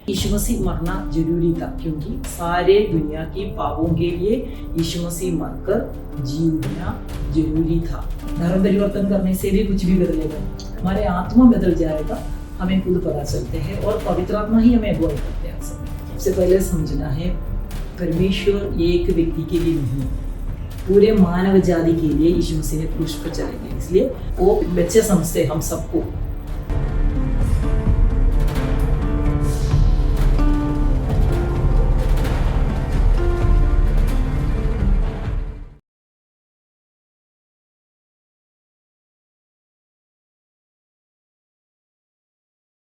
यीशु मसीह मरना जरूरी था क्योंकि सारे दुनिया की पापों के लिए यीशु मसीह मरकर जी उठना जरूरी था। धर्म परिवर्तन करने से भी कुछ भी बदलेगा, हमारे आत्मा बदल जाएगा, हमें खुद पता चलते हैं और पवित्र आत्मा ही हमें अगुवाई करते हैं। सबसे पहले समझना है परमेश्वर एक व्यक्ति के लिए नहीं, पूरे मानव जाति के लिए यीशु मसीह ने क्रूस पर चढ़ाई है, इसलिए वो बच्चे समझते हम सबको।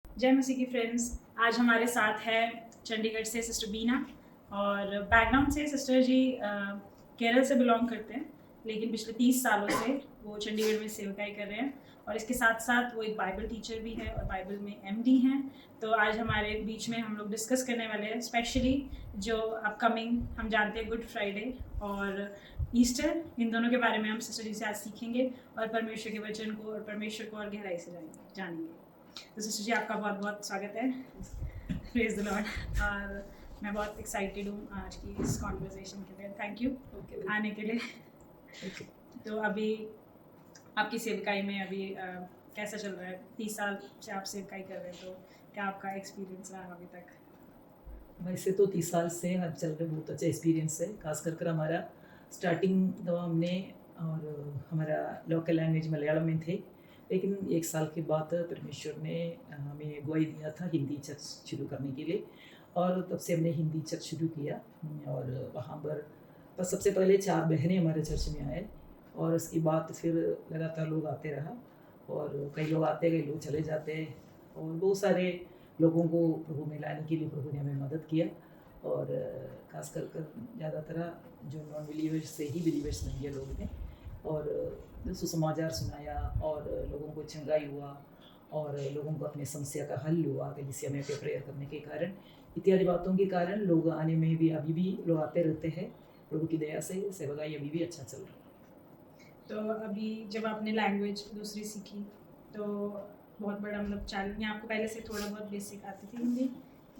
जय मसीह की फ्रेंड्स, आज हमारे साथ है चंडीगढ़ से सिस्टर बीना और बैकग्राउंड से सिस्टर जी केरल से बिलोंग करते हैं, लेकिन पिछले 30 सालों से वो चंडीगढ़ में सेवकाई कर रहे हैं और इसके साथ साथ वो एक बाइबल टीचर भी है और बाइबल में एमडी हैं। तो आज हमारे बीच में हम लोग डिस्कस करने वाले हैं स्पेशली जो अपकमिंग हम जानते हैं गुड फ्राइडे और ईस्टर, इन दोनों के बारे में हम सिस्टर जी से आज सीखेंगे और परमेश्वर के वचन को और परमेश्वर को और गहराई से जानेंगे। तो सिस्टर जी आपका बहुत बहुत स्वागत है, प्रेज द लॉर्ड। और मैं बहुत एक्साइटेड हूँ आज की इस कॉन्वर्सेशन के लिए। थैंक यू आने के लिए। तो अभी आपकी सेवकाई में अभी कैसा चल रहा है? 30 साल से आप सेवकाई कर रहे हैं, तो क्या आपका एक्सपीरियंस रहा अभी तक? वैसे तो 30 साल से हम चल रहे, बहुत अच्छा एक्सपीरियंस है। खास कर हमारा स्टार्टिंग तो हमने और हमारा लोकल लैंग्वेज मलयालम में थे, लेकिन 1 साल के बाद परमेश्वर ने हमें अगुवाई दिया था हिंदी चर्च शुरू करने के लिए और तब से हमने हिंदी चर्च शुरू किया। और वहाँ पर बस सबसे पहले 4 बहनें हमारे चर्च में आए और उसके बाद फिर लगातार लोग आते रहा और कई लोग आते, कई लोग चले जाते और बहुत सारे लोगों को प्रभु में लाने के लिए प्रभु ने हमें मदद किया। और खास कर ज़्यादातर जो नॉन बिलीवर्स से ही बिलीवर्स बन गए लोग ने और सुसमाचार सुनाया और लोगों को चंगाई हुआ और लोगों को अपने समस्या का हल हुआ कलीसिया में प्रेयर करने के कारण। इत्यादि बातों के कारण लोग आने में भी अभी भी लोग आते रहते हैं। प्रभु की दया से सेवकाई अभी भी अच्छा चल रहा है। तो अभी जब आपने लैंग्वेज दूसरी सीखी तो बहुत बड़ा मतलब चैलेंज, या आपको पहले से थोड़ा बहुत बेसिक आती थी हिंदी,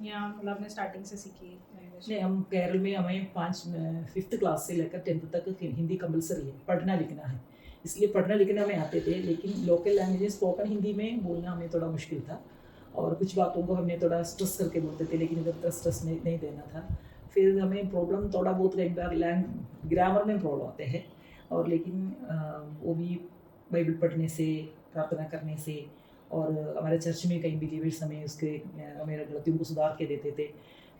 या मतलब आपने स्टार्टिंग से सीखी लैंग्वेज? नहीं, हम केरल में हमें 5th क्लास से लेकर 10th तक हिंदी कंपलसरी है, पढ़ना लिखना है, इसलिए पढ़ना लिखना हमें आते थे। लेकिन लोकल लैंग्वेज स्पोकन हिंदी में बोलना हमें थोड़ा मुश्किल था और कुछ बातों को हमने थोड़ा स्ट्रेस करके बोलते थे, लेकिन इधर स्ट्रेस नहीं देना था। फिर हमें प्रॉब्लम थोड़ा बहुत कई बार ग्रामर में प्रॉब्लम आते हैं और लेकिन वो भी बाइबल पढ़ने से, प्रार्थना करने से और हमारे चर्च में कई बिलीवर्स हमें हमें गलतियों को सुधार के देते थे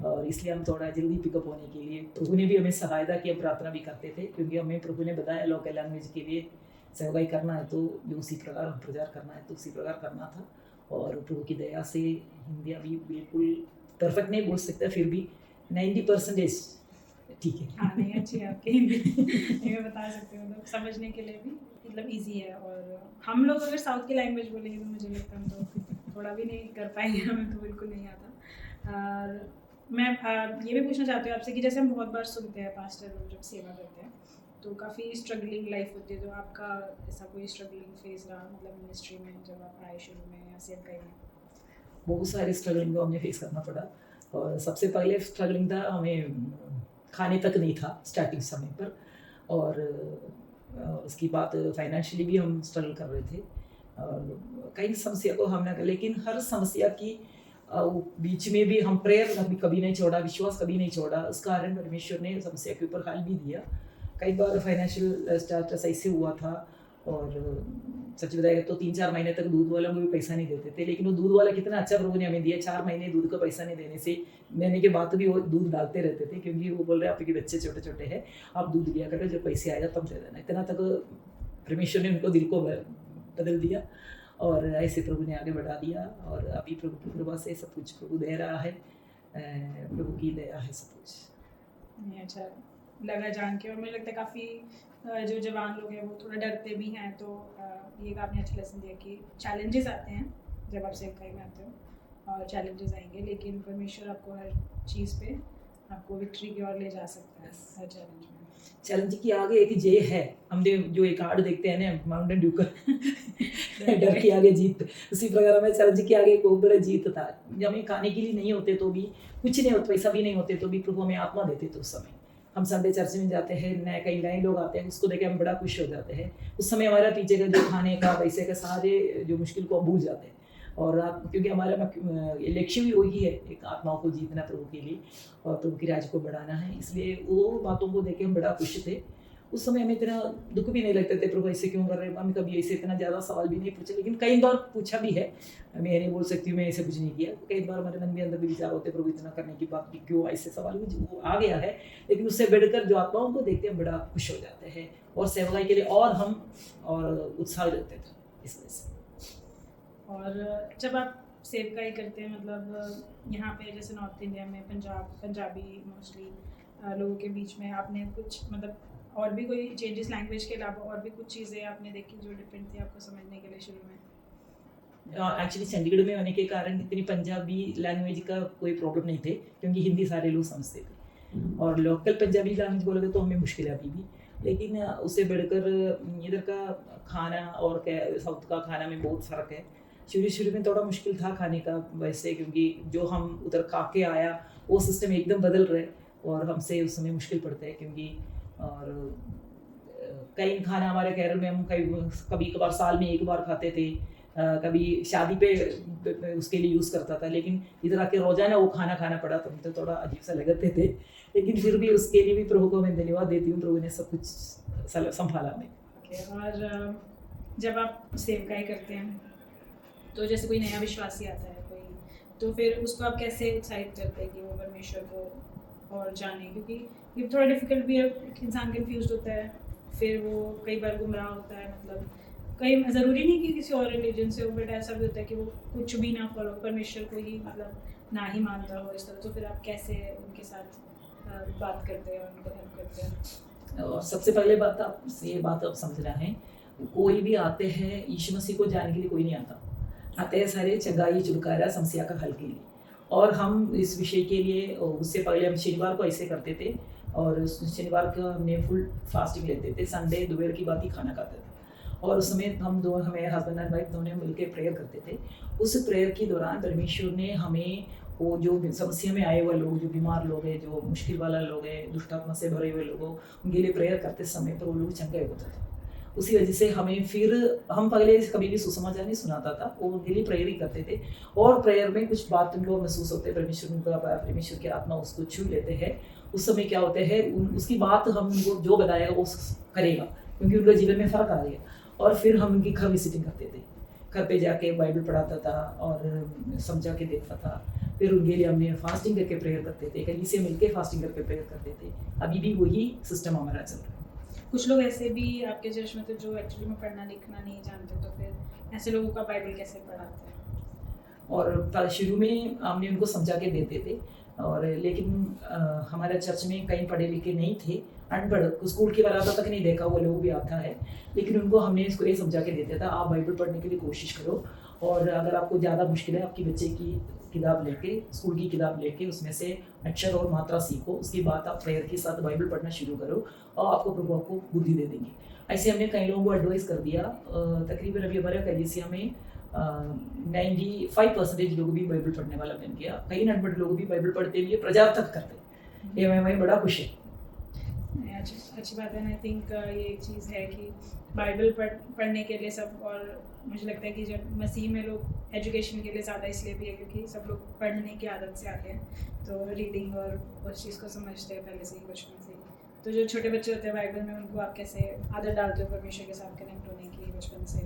और इसलिए हम थोड़ा जल्दी पिकअप होने के लिए प्रभु ने भी हमें सहायता की। हम प्रार्थना भी करते थे क्योंकि हमें प्रभु ने बताया लोकल लैंग्वेज के लिए सेवकाई करना है तो जो उसी प्रकार प्रचार करना है तो उसी प्रकार करना था। और प्रभु की दया से हिंदी अभी बिल्कुल परफेक्ट नहीं बोल सकता, फिर भी 90% ठीक है। हाँ, नहीं अच्छी है आपकी हिंदी। ये बता सकते हो, मतलब समझने के लिए भी मतलब इजी है। और हम लोग अगर साउथ की लैंग्वेज बोलेंगे तो मुझे लगता है हम तो थोड़ा भी नहीं कर पाएंगे, हमें तो बिल्कुल नहीं आता। और मैं ये भी पूछना चाहती हूँ आपसे कि जैसे हम बहुत बार सुनते हैं पास्टर लोग जब सेवा करते हैं तो काफ़ी स्ट्रगलिंग लाइफ होती है, तो आपका ऐसा कोई स्ट्रगलिंग फेज रहा मतलब मिनिस्ट्री में जब आप आए शुरू में या सेवकाई में? बहुत सारी स्ट्रगलिंग को हमें फेस करना पड़ा और सबसे पहले स्ट्रगलिंग था हमें खाने तक नहीं था स्टार्टिंग समय पर और उसके बाद फाइनेंशियली भी हम स्ट्रगल कर रहे थे और कई समस्या को हमने, लेकिन हर समस्या की बीच में भी हम प्रेयर कभी नहीं छोड़ा, विश्वास कभी नहीं छोड़ा। उस कारण परमेश्वर ने समस्या के ऊपर हल भी दिया। कई बार फाइनेंशियल स्टेटस ऐसे हुआ था और सच बताएगा तो 3-4 महीने तक दूध वालों को भी पैसा नहीं देते थे, लेकिन वो दूध वाला कितना अच्छा प्रभु ने हमें दिया। 4 महीने दूध का पैसा नहीं देने के बाद भी वो दूध डालते रहते थे क्योंकि वो बोल रहे आपके बच्चे छोटे छोटे हैं, आप दूध दिया करो, जब पैसे आएगा तब दे देना। इतना तक परमेश्वर ने उनको दिल को बदल दिया और ऐसे प्रभु ने आगे बढ़ा दिया और अभी प्रभु की कृपा से सब कुछ प्रभु दे रहा है, प्रभु की दया है सब कुछ। अच्छा लगा जान के। और मुझे लगता है काफ़ी जो जवान लोग हैं वो थोड़ा डरते भी हैं, तो ये आपने अच्छा लेसन दिया कि चैलेंजेस आते हैं जब आप सेवकाई में आते हो और चैलेंजेस आएंगे, लेकिन परमेश्वर आपको हर चीज़ पे आपको विक्ट्री की ओर ले जा सकता है हर चैलेंज में। चैलेंज की आगे एक जय है। हमने जो एक कार्ड देखते हैं ना, माउंटेन ड्यू का डर के आगे जीत, उसी प्रकार में चैलेंज के आगे एक बहुत बड़ा जीत था। जब हमें खाने के लिए नहीं होते तो भी, कुछ नहीं होता, पैसा भी नहीं होते तो भी प्रभु हमें आत्मा देते थे। उस समय हम संडे चर्च में जाते हैं, नए कई नए लोग आते हैं, उसको देख के हम बड़ा खुश हो जाते हैं। उस समय हमारा पीछे का जो खाने का पैसे का सारे जो मुश्किल को भूल जाते हैं। और क्योंकि हमारा लक्ष्य भी वही है, एक आत्माओं को जीतना प्रभु के लिए और प्रभु की राज को बढ़ाना है, इसलिए वो बातों को देख के हम बड़ा खुश थे। उस समय हमें इतना दुख भी नहीं लगते थे, प्रभु ऐसे क्यों कर रहे हैं। हम कभी ऐसे इतना ज़्यादा सवाल भी नहीं पूछे, लेकिन कई बार पूछा भी है। मैं नहीं बोल सकती हूँ मैं ऐसे कुछ नहीं किया। कई बार हमारे मन में अंदर भी विचार होते, प्रभु इतना करने की बात भी क्यों, ऐसे सवाल भी वो आ गया है। लेकिन उससे बढ़कर जो आत्माओं को देखते हैं बड़ा खुश हो जाते हैं और सेवकाई के लिए और हम और उत्साह रहते थे इस वजह से। और जब आप सेवकाई करते हैं, मतलब यहाँ पे जैसे नॉर्थ इंडिया में पंजाबी मोस्टली लोगों के बीच में, आपने कुछ मतलब और भी कोई चेंजेस लैंग्वेज के अलावा और भी कुछ चीज़ें आपने देखी जो डिफरेंट थी आपको समझने के लिए शुरू में? एक्चुअली चंडीगढ़ में होने के कारण इतनी पंजाबी लैंग्वेज का कोई प्रॉब्लम नहीं थे, क्योंकि हिंदी सारे लोग समझते थे। और लोकल पंजाबी लैंग्वेज बोलोगे तो हमें मुश्किल है अभी भी। लेकिन उससे बढ़कर इधर का खाना और साउथ का खाना में बहुत फ़र्क है। शुरू में थोड़ा मुश्किल था खाने का वैसे, क्योंकि जो हम उधर खा के आया वो सिस्टम एकदम बदल रहे और हमसे उस समय मुश्किल पड़ता है। क्योंकि और कई खाना हमारे केरल में हम कभी कभार साल में एक बार खाते थे, कभी शादी पे उसके लिए यूज़ करता था। लेकिन इधर आके रोज़ाना वो खाना पड़ा तो थोड़ा अजीब सा लगते थे। लेकिन फिर भी उसके लिए भी प्रभु को मैं धन्यवाद देती हूँ, प्रभु ने सब कुछ संभाला हमें। और जब आप सेवकाई करते हैं तो जैसे कोई नया विश्वासी आता है कोई, तो फिर उसको आप कैसे उत्साहित करते हैं कि वो परमेश्वर को और जाने? क्योंकि ये थोड़ा डिफिकल्ट भी है, इंसान कंफ्यूज होता है, फिर वो कई बार गुमराह होता है। मतलब कई ज़रूरी नहीं कि किसी और रिलीजन से हो, बट ऐसा भी होता है कि वो कुछ भी ना फॉलो, परमेश्वर को ही मतलब ना ही मानता हो इस तरह। तो फिर आप कैसे उनके साथ बात करते हैं, उनको हेल्प करते हैं? और सबसे पहले बात आप समझना है, कोई भी आते हैं यीशु मसीह को जानने के लिए कोई नहीं आता। आते हैं सारे चंगाई छुटकारा समस्या का हल के लिए। और हम इस विषय के लिए उससे पहले हम शनिवार को ऐसे करते थे, और शनिवार का हमने फुल फास्टिंग लेते थे। संडे दोपहर की बात ही खाना खाते थे, और उस समय हमें हस्बैंड एंड वाइफ दोनों मिलकर प्रेयर करते थे। उस प्रेयर के दौरान परमेश्वर ने हमें वो जो समस्या में आए हुए लोग, जो बीमार लोग हैं, जो मुश्किल वाला लोग हैं, दुष्टात्मा से भरे हुए लोगों, उनके लिए प्रेयर करते समय पर वो लोग चंगे होता था। उसी वजह से हमें फिर हम पहले कभी भी सुसमाचार नहीं सुनाता था, वो उनके लिए प्रेयर ही करते थे। और प्रेयर में कुछ बात उनको महसूस होते, परमेश्वर की आत्मा उसको छू लेते हैं। उस समय क्या होते हैं, उसकी बात हम उनको जो बताएगा वो करेगा, क्योंकि उनके जीवन में फ़र्क आ गया। और फिर हम उनकी घर विजिटिंग करते थे, घर पे जाके बाइबल पढ़ाता था और समझा के देखता था। फिर उनके लिए हमने फास्टिंग करके प्रेयर करते थे, कहीं से मिलके फास्टिंग करके प्रेयर करते थे। अभी भी वही सिस्टम हमारा चल रहा है। कुछ लोग ऐसे भी आपके चर्च में तो जो एक्चुअली में पढ़ना लिखना नहीं जानते, तो फिर ऐसे लोगों का बाइबल कैसे पढ़ाते हैं? और शुरू में हमने उनको समझा के देते थे, और लेकिन हमारे चर्च में कई पढ़े लिखे नहीं थे, अनपढ़, स्कूल के बराबर तक नहीं देखा वो लोग भी आता है। लेकिन उनको हमने इसको ये समझा के देते था, आप बाइबल पढ़ने के लिए कोशिश करो, और अगर आपको ज़्यादा मुश्किल है, आपकी बच्चे की किताब लेके, स्कूल की किताब लेके उसमें से अक्षर और मात्रा सीखो, उसके बाद आप प्रेयर के साथ बाइबल पढ़ना शुरू करो, और आपको प्रभु आपको बुद्धि दे देंगे। ऐसे हमने कई लोगों को एडवाइस कर दिया। तकरीबन अभी हमारे कलीसिया में 95% लोग भी बाइबल पढ़ने वाला बन गया। कई अनपढ़ लोग भी बाइबल पढ़ते हुए प्रचार तक करते, ये हमें बड़ा खुश है। अच्छी बात है। आई थिंक ये एक चीज़ है कि बाइबल पढ़ने के लिए सब, और मुझे लगता है कि जब मसीह में लोग एजुकेशन के लिए ज़्यादा इसलिए भी है क्योंकि सब लोग पढ़ने की आदत से आते हैं, तो रीडिंग और उस चीज़ को समझते हैं पहले से ही, बचपन से ही। तो जो छोटे बच्चे होते हैं बाइबल में, उनको आप कैसे आदत डालते हो परमेश्वर के साथ कनेक्ट होने की बचपन से?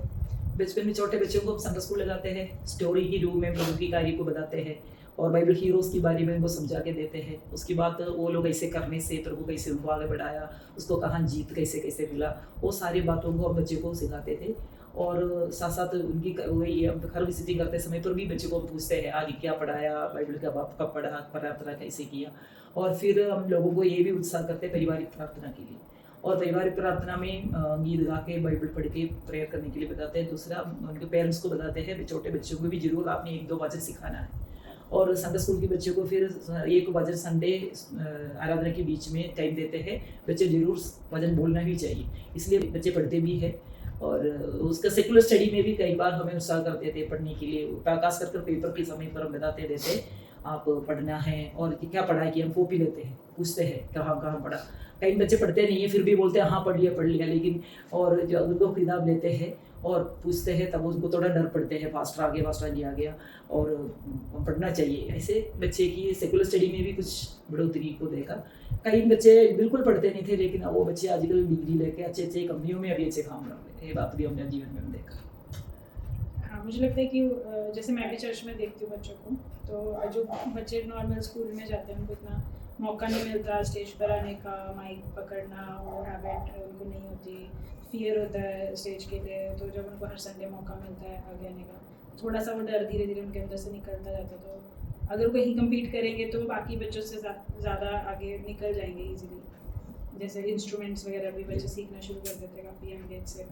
बचपन में छोटे बच्चों को संडे स्कूल लगाते हैं, स्टोरी के रूप में प्रभु की कार्य को बताते हैं, और बाइबल हीरोज़ के बारे में उनको समझा के देते हैं। उसके बाद वो लोग ऐसे करने से प्रभु कैसे उनको आगे बढ़ाया, उसको कहाँ जीत कैसे कैसे मिला, वो सारी बातों को हम बच्चे को सिखाते थे। और साथ साथ उनकी वही हम घर विजिटिंग करते समय पर भी बच्चे को पूछते हैं आज क्या पढ़ाया, बाइबल का कब पढ़ा, प्रार्थना कैसे किया। और फिर हम लोगों को ये भी उत्साह करते हैं पारिवारिक प्रार्थना के लिए, और पारिवारिक प्रार्थना में गीत गा के बाइबल पढ़ के प्रेयर करने के लिए बताते हैं। दूसरा उनके पेरेंट्स को बताते हैं छोटे बच्चों को भी जरूर आपने 1-2 वचन सिखाना है, और संडे स्कूल के बच्चों को फिर 1 वजन संडे आराधना के बीच में टाइम देते हैं। बच्चे जरूर वजन बोलना भी चाहिए, इसलिए बच्चे पढ़ते भी है। और उसका सेकुलर स्टडी में भी कई बार हमें उत्साह करते थे पढ़ने के लिए, खास कर पेपर के समय पर हम बताते देते आप पढ़ना है और क्या पढ़ा है कि हम कॉपी लेते हैं, पूछते हैं कहाँ कहाँ पढ़ा। कई बच्चे पढ़ते नहीं है फिर भी बोलते हैं हाँ पढ़ लिया, लेकिन और जो उनको किताब लेते हैं और पूछते हैं तब उनको थोड़ा डर पड़ते हैं, फास्टर आ गया और पढ़ना चाहिए। ऐसे बच्चे की सेकुलर स्टडी में भी कुछ बढ़ोतरी को देखा। कई बच्चे बिल्कुल पढ़ते नहीं थे, लेकिन अब वो बच्चे आजकल डिग्री लेके अच्छे अच्छे कंपनियों में अभी अच्छे काम कर रहे हैं। ये बात भी हमने जीवन में देखा। हाँ, मुझे लगता है कि जैसे मैं भी चर्च में देखती हूँ बच्चों को, तो जो बच्चे नॉर्मल स्कूल में जाते हैं उनको इतना मौका नहीं मिलता स्टेज पर आने का, माइक पकड़ना, वो हैबिट उनको नहीं होती, फियर होता है स्टेज के लिए। तो जब उनको हर संडे मौका मिलता है आगे आने का, थोड़ा सा वो डर धीरे धीरे उनके अंदर से निकलता जाता है। तो अगर वो कहीं कम्पीट करेंगे तो बाकी बच्चों से ज़्यादा आगे निकल जाएंगे ईजिली। जैसे इंस्ट्रूमेंट्स वगैरह भी बच्चे सीखना शुरू कर देते हैं काफ़ी यंग एज से,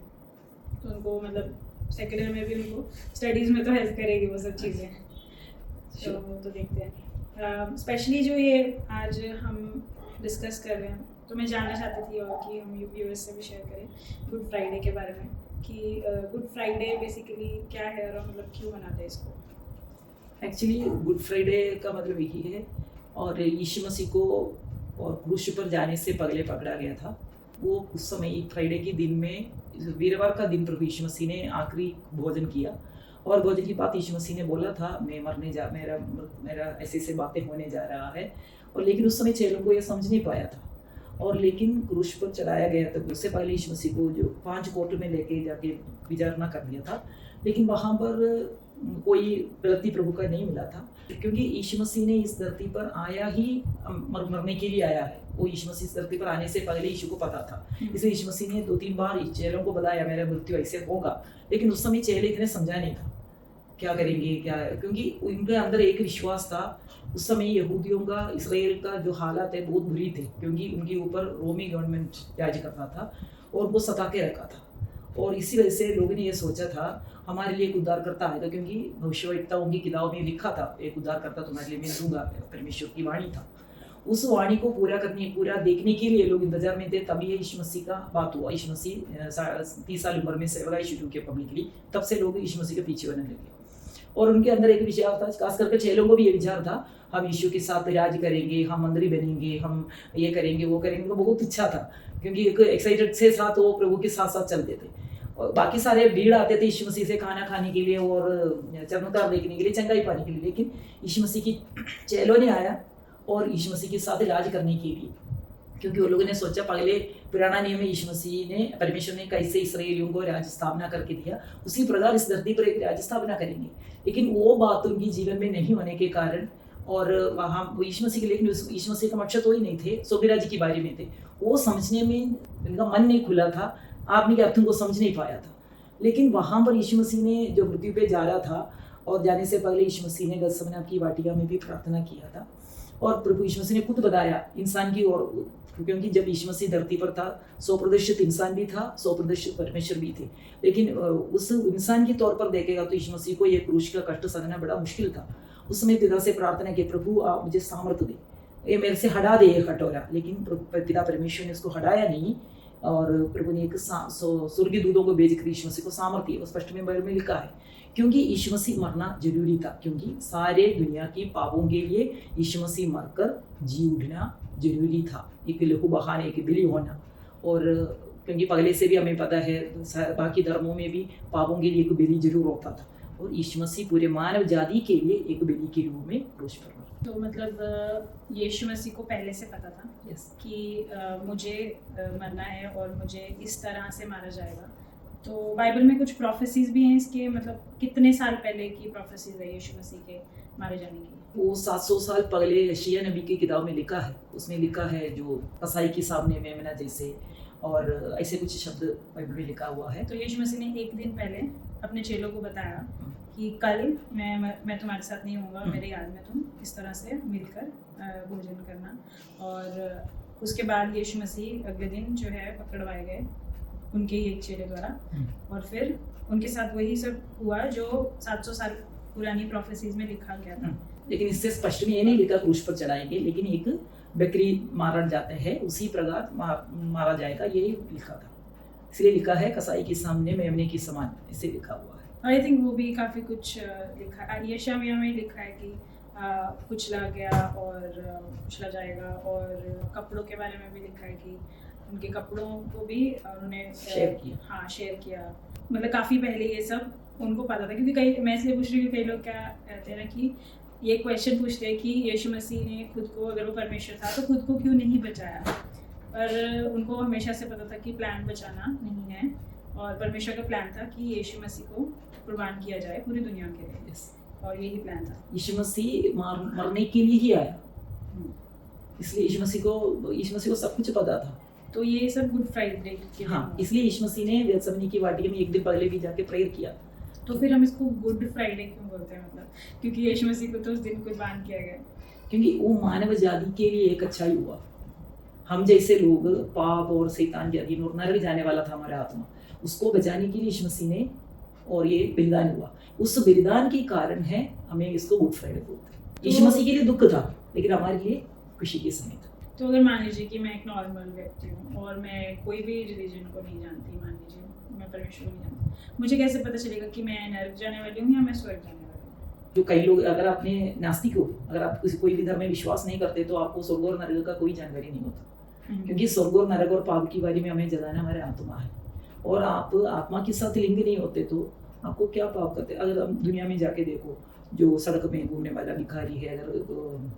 तो उनको मतलब सेकुलर में भी उनको स्टडीज़ में तो हेल्प करेगी वो सब चीज़ें। तो देखते हैं। स्पेशली जो ये आज हम डिस्कस कर रहे हैं, तो मैं जानना चाहती थी और कि हम व्यूअर्स से भी शेयर करें गुड फ्राइडे के बारे में, कि गुड फ्राइडे बेसिकली क्या है और मतलब क्यों मनाते हैं इसको। एक्चुअली गुड फ्राइडे का मतलब यही है, और यीशु मसीह को और क्रूस पर जाने से पहले पकड़ा गया था। वो उस समय एक फ्राइडे के दिन में, वीरवार का दिन प्रभु यीशु मसीह ने आखिरी भोजन किया, और भोजन की बात यीशु मसीह ने बोला था मैं मेरा ऐसे बातें होने जा रहा है। और लेकिन उस समय चेलों को यह समझ नहीं पाया था, और लेकिन क्रूस पर चढ़ाया गया था उससे पहले यीशु मसीह को जो 5 कोर्ट में लेके जाके विचारणा कर दिया था, लेकिन वहाँ पर कोई गलती प्रभु का नहीं मिला था, क्योंकि यीशु मसीह ने इस धरती पर आया ही मरने के लिए आया है। वो यीशु मसीह इस धरती पर आने से पहले यीशु को पता था, इसलिए यीशु मसीह ने 2-3 बार चेलों को बताया मेरा मृत्यु ऐसे होगा, लेकिन उस समय चेले इतने समझा नहीं था क्या करेंगे क्या, क्योंकि उनके अंदर एक विश्वास था। उस समय यहूदियों का, इसराइल का जो हालात है बहुत बुरी थे, क्योंकि उनके ऊपर रोमी गवर्नमेंट राज करता था और वो सता के रखा था, और इसी वजह से लोगों ने यह सोचा था हमारे लिए एक उद्धारकर्ता आएगा, क्योंकि भविष्यवक्ताओं की किताब में लिखा था एक उद्धारकर्ता तुम्हारे लिए मैं दूंगा, परमेश्वर की वाणी था। उस वाणी को पूरा देखने के लिए लोग इंतजार में थे। तभी यीशु मसीह का बात हुआ। यीशु मसीह 30 साल उम्र में सेवा शुरू किया पब्लिकली, तब से लोग यीशु मसीह के पीछे होने लगे, और उनके अंदर एक विचार था, खास करके 6 लोगों को भी ये विचार था हम यीशु के साथ राज करेंगे, हम मंदिर बनेंगे, हम ये करेंगे वो करेंगे। उनको बहुत इच्छा था, क्योंकि एक एक्साइटेड से साथ वो प्रभु के साथ साथ चलते थे, और बाकी सारे भीड़ आते थे यीशु मसीह से खाना खाने के लिए और चमत्कार देखने के लिए, चंगाई पाने के लिए। लेकिन यीशु मसीह की चेलों ने आया और यीशु मसीह के साथ राज करने के लिए, क्योंकि वो लोगों ने सोचा पहले पुराना नियम में यीशु मसीह ने, परमेश्वर ने कैसे इसराइलियों को राज्य स्थापना करके दिया, उसी प्रकार इस धरती पर एक राज्य स्थापना करेंगे। लेकिन वो बात उनकी जीवन में नहीं होने के कारण, और वहाँ यीशु मसीह के, लेकिन यीशु मसीह का मकसद तो ही नहीं थे, स्वर्गीय राज्य के बारे में थे, वो समझने में उनका मन नहीं खुला था, आपने के अर्थों को समझ नहीं पाया था। लेकिन वहाँ पर यीशु मसीह ने जो मृत्यु पे जा रहा था, और जाने से पहले यीशु मसीह ने गतसमने की वाटिका में भी प्रार्थना किया था, और प्रभु यीशु मसीह ने खुद बताया इंसान की ओर, क्योंकि जब यीशु मसीह धरती पर था 100% इंसान भी था, 100% परमेश्वर भी थे। लेकिन उस इंसान के तौर पर देखेगा तो यीशु मसीह को ये क्रूस का कष्ट सहना बड़ा मुश्किल था। उस समय पिता से प्रार्थना की, प्रभु आप मुझे सामर्थ्य दे, ये मेरे से हटा दे ये कटोरा। लेकिन पिता परमेश्वर ने उसको हटाया नहीं, और प्रभु ने एक स्वर्गीय दूतों को भेज कर यीशु मसीह को सामर्थ्य, वो स्पष्ट में बाइबल में लिखा है, क्योंकि यीशु मसीह मरना जरूरी था, क्योंकि सारे दुनिया की पापों के लिए यीशु मसीह मरकर जी उठना जरूरी था, एक लहू बहाने, एक बलि होना। और क्योंकि पहले से भी हमें पता है बाकी धर्मों में भी पापों के लिए एक बलि जरूर होता था, और यीशु मसीह पूरे मानव जाति के लिए एक बलि के रूप में क्रूस पर मरा। तो मतलब यीशु मसीह को पहले से पता था कि मुझे मरना है और मुझे इस तरह से मारा जाएगा। तो बाइबल में कुछ प्रोफेसीज भी हैं इसके, मतलब कितने साल पहले की प्रोफेसीज है यीशु मसीह के मारे जाने की? वो 700 साल पहले यशायाह नबी की किताब में लिखा है। उसमें लिखा है जो कसाई के सामने मेमना जैसे, और ऐसे कुछ शब्द बाइबल में लिखा हुआ है। तो यीशु मसीह ने एक दिन पहले अपने चेलों को बताया कि कल मैं तुम्हारे साथ नहीं होऊंगा, मेरे याद में तुम इस तरह से मिलकर भोजन करना। और उसके बाद यीशु मसीह अगले दिन जो है पकड़वाए गए उनके ही एक चेले द्वारा, और फिर उनके साथ वही सब हुआ जो 700 साल पुरानी प्रोफेसीज में लिखा गया था लेकिन इससे स्पष्ट में ये नहीं लिखा क्रूस पर चढ़ाएंगे, लेकिन एक बकरी मारा जाता है उसी प्रकार मारा जाएगा, ये लिखा था। इसलिए लिखा है कसाई के सामने मेमने की समान, इसे लिखा हुआ है। आई थिंक वो भी काफ़ी कुछ लिखा है, यशायाह में लिखा है कि कुचला गया और कुचला जाएगा, और कपड़ों के बारे में भी लिखा है कि उनके कपड़ों को भी उन्होंने शेयर किया। हाँ, शेयर किया। मतलब काफ़ी पहले ये सब उनको पता था, क्योंकि कई, मैं इसलिए पूछ रही हूँ, कई लोग क्या कहते हैं ना कि ये क्वेश्चन पूछते हैं कि यीशु मसीह ने खुद को, अगर वो परमेश्वर था तो खुद को क्यों नहीं बचाया। पर उनको हमेशा से पता था कि प्लान बचाना नहीं है, और परमेश्वर का प्लान था कि यीशु मसीह को कुर्बान किया जाए पूरी दुनिया के लिए, और यही प्लान था। यीशु मसीह मरने के लिए ही आया, इसलिए यीशु मसीह को सब कुछ पता था। तो ये सब गुड फ्राइडे के हाँ, इसलिए यीशु मसीह ने गेत्सेमनी की वाटिका में एक दिन पहले भी जाके प्रेयर किया। तो फिर हम इसको गुड फ्राइडे क्यों बोलते हैं, मतलब क्योंकि यीशु मसीह को तो उस दिन कुर्बान किया गया, क्योंकि वो मानव जाति के लिए एक अच्छाई हुआ। हम जैसे लोग पाप और शैतान के अधीन और नरक जाने वाला था हमारा आत्मा, उसको बचाने के लिए यीशु मसीह ने, और ये बलिदान हुआ, उस बलिदान के कारण है हमें इसको गुड फ्राइडे बोलते हैं। यीशु मसीह के लिए दुख था, लेकिन हमारे लिए खुशी के समय था। तो अगर मान लीजिए कि मैं एक नॉर्मल व्यक्ति हूँ और मैं कोई भी रिलीजन को नहीं जानती, मान लीजिए मैं परमेश्वर को नहीं जानती, मुझे कैसे पता चलेगा कि मैं नरक जाने वाली हूँ या मैं स्वर्ग जाने वाली हूँ? जो कई लोग, अगर आपने नास्तिक हो, अगर आप कोई भी धर्म में विश्वास नहीं करते, तो आपको स्वर्ग और नरक का कोई जानकारी नहीं होता, क्योंकि स्वर्ग और नरक और पाप की बारी में हमें जगाना हमारे आत्मा है, और आप आत्मा के साथ लिंग नहीं होते तो आपको क्या पाप करते। अगर हम दुनिया में जाके देखो, जो सड़क में घूमने वाला भिखारी है, अगर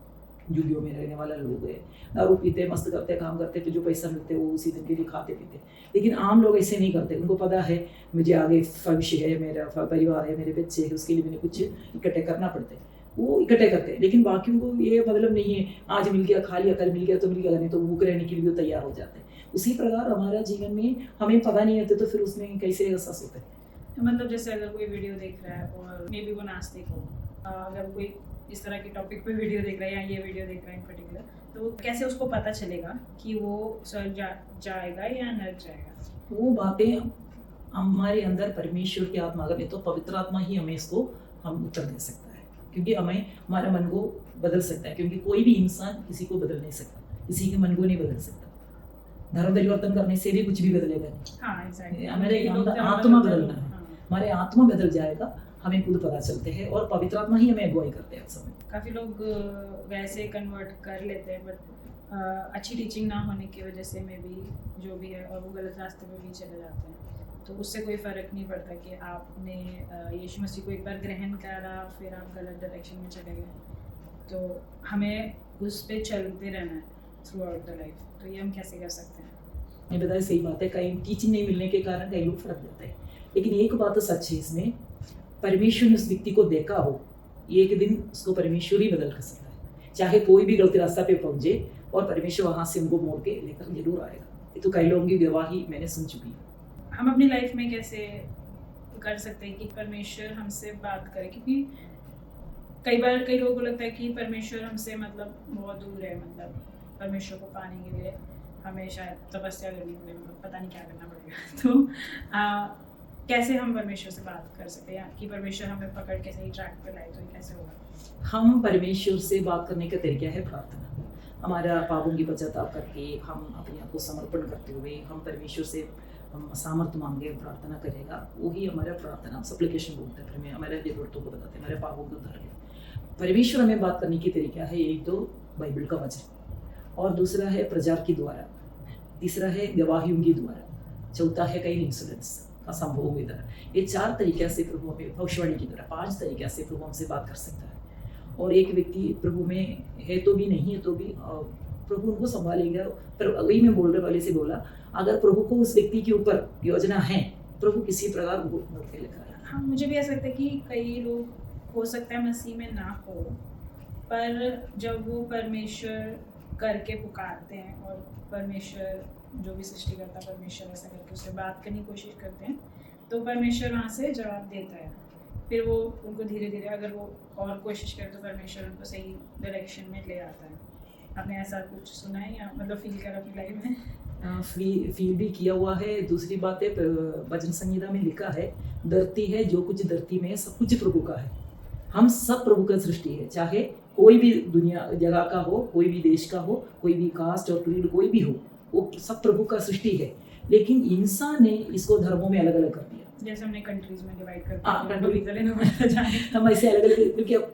झुग्गियों में रहने वाला लोग है, दारू पीते, मस्त करते, काम करते, तो जो पैसा मिलते वो उसी दिन के लिए खाते पीते। लेकिन आम लोग ऐसे नहीं करते, उनको पता है मुझे आगे भविष्य है, मेरा परिवार है, मेरे बच्चे है, उसके लिए मैंने कुछ इकट्ठे करना पड़ते, वो इकट्ठे करते हैं। लेकिन बाकियों को ये मतलब नहीं है, आज मिल गया खा लिया, कल मिल गया तो मिल गया, नहीं तो भूख रहने के लिए वो तैयार हो जाते हैं। उसी प्रकार हमारा जीवन में हमें पता नहीं होता, तो फिर उसमें कैसे एहसास होता है। मतलब जैसे अगर कोई वीडियो देख रहा है और मे बी वो नास्तिक हो, अगर कोई इस तरह के टॉपिक पे वीडियो देख रहा है या ये वीडियो देख रहा है इन पर्टिकुलर, तो कैसे उसको पता चलेगा कि वो स्वर्ग जाएगा या नरक जाएगा? वो बातें हमारे अंदर परमेश्वर की आत्मा, अगर तो पवित्र आत्मा ही हमें इसको हम उत्तर दे सकता है, क्योंकि हमें हमारे मन को बदल सकता है, क्योंकि कोई भी इंसान किसी को बदल नहीं सकता, किसी के मन को नहीं बदल सकता। धर्म परिवर्तन करने से भी कुछ भी बदलेगा नहीं। हाँ, एग्जैक्टली। हमारे आत्मा बदलना है, हमारे आत्मा बदल जाएगा, हमें खुद पता चलते हैं, और पवित्र आत्मा ही हमें अगुवाई करते हैं। समय काफ़ी लोग वैसे कन्वर्ट कर लेते हैं, बट अच्छी टीचिंग ना होने की वजह से में भी जो भी है, और वो गलत रास्ते पे भी चले जाते हैं। तो उससे कोई फ़र्क नहीं पड़ता कि आपने यीशु मसीह को एक बार ग्रहण करा, फिर आप गलत डायरेक्शन में चले गए, तो हमें उस पर चलते रहना है थ्रू आउट द लाइफ। तो ये हम कैसे कर सकते हैं? मैं बताया, सही बात है, कहीं टीचिंग नहीं मिलने के कारण कई लोग फर्क जाते हैं, लेकिन एक बात तो सच है, इसमें परमेश्वर ने उस व्यक्ति को देखा हो, एक दिन उसको परमेश्वर ही बदल कर सकता है। चाहे कोई भी गलत रास्ता पे पहुंचे, और परमेश्वर वहां से उनको मोड़ के लेकर जरूर आएगा। ये तो कई लोगों की गवाही मैंने सुन चुकी है। हम अपनी लाइफ में कैसे कर सकते हैं कि परमेश्वर हमसे बात करे, क्योंकि कई बार कई लोगों को लगता है कि परमेश्वर हमसे मतलब बहुत दूर है, मतलब परमेश्वर को पाने के लिए हमें शायद तपस्या करनी पड़े, मतलब पता नहीं क्या करना पड़ेगा। तो कैसे हम परमेश्वर से बात कर सकते हैं कि परमेश्वर हमें पकड़ के सही ट्रैक पे लाए, तो कैसे होगा? हम परमेश्वर से बात करने का तरीका है प्रार्थना। हमारा पापों की पश्चाताप करके, हम अपने आप को समर्पण करते हुए हम परमेश्वर से हम सामर्थ्य मांगे, प्रार्थना करेगा, वही हमारा प्रार्थना, सप्लिकेशन बोलते हैं, हमारे जरूरतों को बताते हैं, हमारे पापों को उद्धार के। परमेश्वर हमें बात करने की तरीका है, एक तो बाइबल का वचन, और दूसरा है प्रचार के द्वारा, तीसरा है गवाहियों के द्वारा, चौथा है कई इंसिडेंट्स का संभव हुए द्वारा। ये 4 तरीके से प्रभु हमें, भविष्यवाणी की द्वारा 5 तरीके से प्रभु हमसे बात कर सकता है। और एक व्यक्ति प्रभु में है तो भी, नहीं है तो भी, प्रभु उनको संभालेगा। पर वही मैं बोलने वाले से बोला, अगर प्रभु को उस व्यक्ति के ऊपर योजना है, प्रभु किसी प्रकार मोड़ के लेकर आएगा। हाँ, मुझे भी ऐसा लगता है कि कई लोग हो सकता है मसीह में ना हो, पर जब वो परमेश्वर करके पुकारते हैं, और परमेश्वर जो भी सृष्टि करता है, परमेश्वर ऐसा करके उससे बात करने की कोशिश करते हैं, तो परमेश्वर वहाँ से जवाब देता है। फिर वो उनको धीरे धीरे, अगर वो और कोशिश करे, तो परमेश्वर उनको सही डायरेक्शन में ले आता है। आपने ऐसा कुछ सुना है या मतलब फील करा अपनी लाइफ में? फील भी किया हुआ है। दूसरी बात है, भजन संहिता में लिखा है, धरती है जो कुछ धरती में, सब कुछ प्रभु का है। हम सब प्रभु का सृष्टि है, चाहे कोई भी दुनिया जगह का हो, कोई भी देश का हो, कोई भी कास्ट और क्रीड कोई भी हो, वो सब प्रभु का सृष्टि है। लेकिन इंसान ने इसको धर्मों में अलग अलग कर दिया। जैसे हमने कंट्रीज में डिवाइड कर हाँ, दिया, country- वीजा लेना पड़ता जाने। हम ऐसे अलग अलग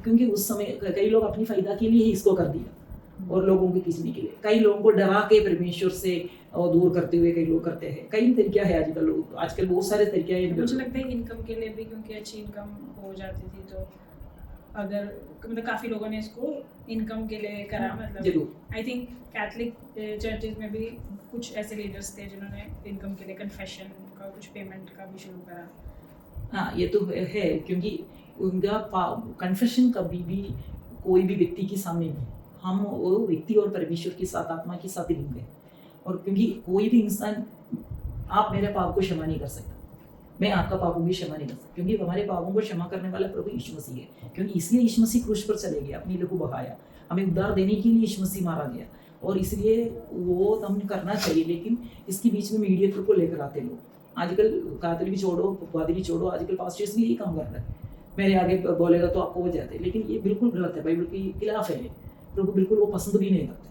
क्योंकि उस समय कई लोग अपनी फायदा के लिए ही इसको कर दिया और लोगों के किसने के लिए, कई लोगों को डरा के परमेश्वर से दूर करते हुए कई लोग करते हैं। कई तरीका है आजकल बहुत सारे तरीके हैं। मुझे लगता है इनकम के लिए भी, क्योंकि अच्छी इनकम हो जाती थी तो अगर मतलब काफ़ी लोगों ने इसको इनकम के लिए करा। मतलब जरूर आई थिंक कैथलिक चर्चेज में भी कुछ ऐसे लीडर्स थे जिन्होंने इनकम के लिए कन्फेशन का कुछ पेमेंट का भी शुरू करा। हाँ, ये तो है क्योंकि उनका कन्फेशन कभी भी कोई भी व्यक्ति के सामने नहीं, हम वो व्यक्ति और परमेश्वर के साथ आत्मा के साथ ही लिंक है। और क्योंकि कोई भी इंसान, आप मेरे पाप को क्षमा नहीं कर सकता, मैं आपका पापों की क्षमा नहीं कर सकता, क्योंकि हमारे पापों को क्षमा करने वाला प्रभु यीशु मसीह है। क्योंकि इसलिए यीशु मसीह क्रूस पर चले गए, अपनी लहू बहाया, हमें उद्धार देने के लिए यीशु मसीह मारा गया। और इसलिए वो हम करना चाहिए। लेकिन इसके बीच में मीडिएटर को लेकर आते लोग, आजकल कातल भी छोड़ो, पादरी भी छोड़ो, आजकल पास्टर्स भी यही काम कर रहे हैं, मेरे आगे बोलेगा तो आपको हो जाते हैं। लेकिन ये बिल्कुल गलत है, बाइबल के खिलाफ है। प्रभु बिल्कुल वो पसंद भी नहीं करते।